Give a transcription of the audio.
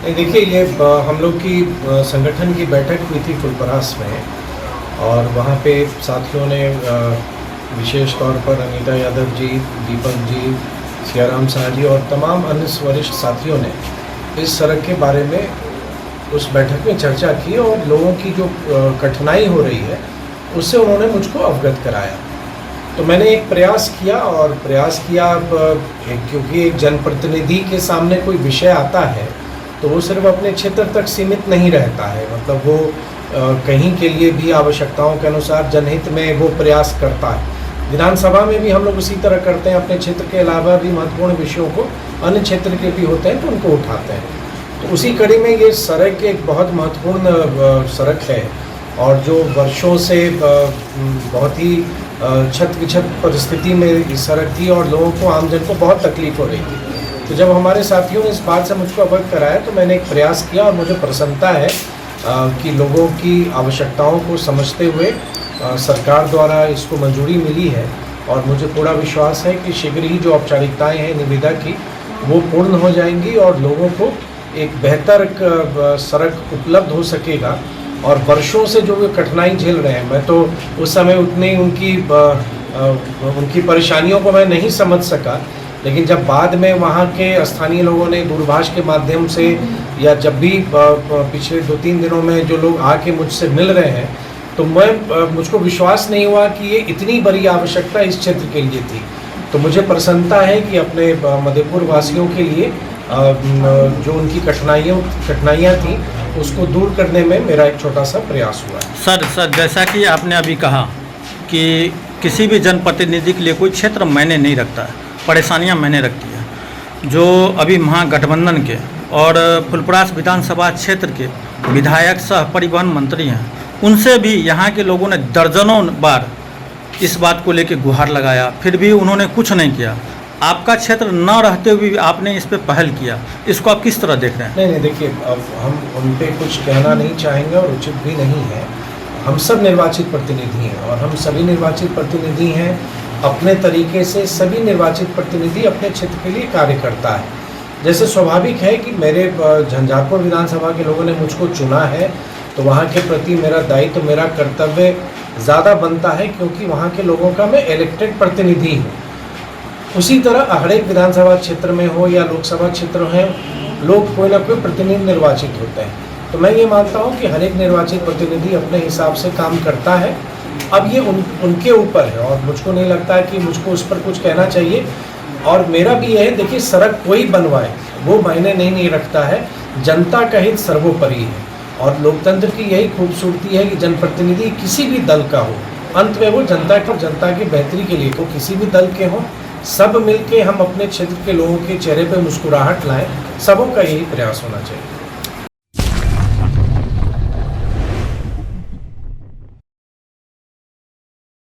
नहीं, देखिए ये हम लोग की संगठन की बैठक हुई थी फुलपरास में, और वहाँ पे साथियों ने विशेष तौर पर अनीता यादव जी, दीपक जी, सियाराम शाह जी और तमाम अन्य वरिष्ठ साथियों ने इस सड़क के बारे में उस बैठक में चर्चा की और लोगों की जो कठिनाई हो रही है उससे उन्होंने मुझको अवगत कराया। तो मैंने एक प्रयास किया क्योंकि एक जनप्रतिनिधि के सामने कोई विषय आता है तो वो सिर्फ अपने क्षेत्र तक सीमित नहीं रहता है, मतलब वो कहीं के लिए भी आवश्यकताओं के अनुसार जनहित में वो प्रयास करता है। विधानसभा में भी हम लोग उसी तरह करते हैं, अपने क्षेत्र के अलावा भी महत्वपूर्ण विषयों को अन्य क्षेत्र के भी होते हैं तो उनको उठाते हैं। तो उसी कड़ी में ये सड़क एक बहुत महत्वपूर्ण सड़क है और जो वर्षों से बहुत ही छत विछत परिस्थिति में इस सड़क थी और लोगों को, आमजन को बहुत तकलीफ हो रही थी। तो जब हमारे साथियों ने इस बात से मुझको अवगत कराया तो मैंने एक प्रयास किया और मुझे प्रसन्नता है कि लोगों की आवश्यकताओं को समझते हुए सरकार द्वारा इसको मंजूरी मिली है और मुझे पूरा विश्वास है कि शीघ्र ही जो औपचारिकताएं हैं निविदा की वो पूर्ण हो जाएंगी और लोगों को एक बेहतर सड़क उपलब्ध हो सकेगा। और वर्षों से जो वे कठिनाई झेल रहे हैं, मैं तो उस समय उतनी उनकी परेशानियों को मैं नहीं समझ सका, लेकिन जब बाद में वहाँ के स्थानीय लोगों ने दूरभाष के माध्यम से या जब भी पिछले 2-3 दिनों में जो लोग आके मुझसे मिल रहे हैं तो मुझको विश्वास नहीं हुआ कि ये इतनी बड़ी आवश्यकता इस क्षेत्र के लिए थी। तो मुझे प्रसन्नता है कि अपने मधेपुर वासियों के लिए जो उनकी कठिनाइयाँ थी उसको दूर करने में मेरा एक छोटा सा प्रयास हुआ है। सर जैसा कि आपने अभी कहा कि किसी भी जनप्रतिनिधि के लिए कोई क्षेत्र मायने नहीं रखता है, परेशानियां मायने रखती है। जो अभी महागठबंधन के और फुलपरास विधानसभा क्षेत्र के विधायक सह परिवहन मंत्री हैं, उनसे भी यहाँ के लोगों ने दर्जनों बार इस बात को लेकर गुहार लगाया, फिर भी उन्होंने कुछ नहीं किया। आपका क्षेत्र न रहते हुए भी आपने इस पर पहल किया, इसको आप किस तरह देख रहे हैं? नहीं, देखिए, अब हम उन पर कुछ कहना नहीं चाहेंगे और उचित भी नहीं है। हम सब निर्वाचित प्रतिनिधि हैं और हम सभी निर्वाचित प्रतिनिधि हैं अपने तरीके से। सभी निर्वाचित प्रतिनिधि अपने क्षेत्र के लिए कार्य करता है। जैसे स्वाभाविक है कि मेरे झंझारपुर विधानसभा के लोगों ने मुझको चुना है तो वहाँ के प्रति मेरा दायित्व, मेरा कर्तव्य ज़्यादा बनता है क्योंकि वहाँ के लोगों का मैं इलेक्टेड प्रतिनिधि हूँ। उसी तरह हर एक विधानसभा क्षेत्र में हो या लोकसभा क्षेत्र है, लोग कोई ना कोई प्रतिनिधि निर्वाचित होते हैं। तो मैं ये मानता हूँ कि हर एक निर्वाचित प्रतिनिधि अपने हिसाब से काम करता है। अब ये उनके ऊपर है और मुझको नहीं लगता है कि मुझको उस पर कुछ कहना चाहिए। और मेरा भी यह है, देखिए, सड़क कोई बनवाए वो मायने नहीं रखता है, जनता का हित सर्वोपरि है। और लोकतंत्र की यही खूबसूरती है कि जनप्रतिनिधि किसी भी दल का हो, अंत में वो जनता की बेहतरी के लिए, तो किसी भी दल के हों, सब मिलके हम अपने क्षेत्र के लोगों के चेहरे पे मुस्कुराहट लाएं, सबों का यही प्रयास होना चाहिए।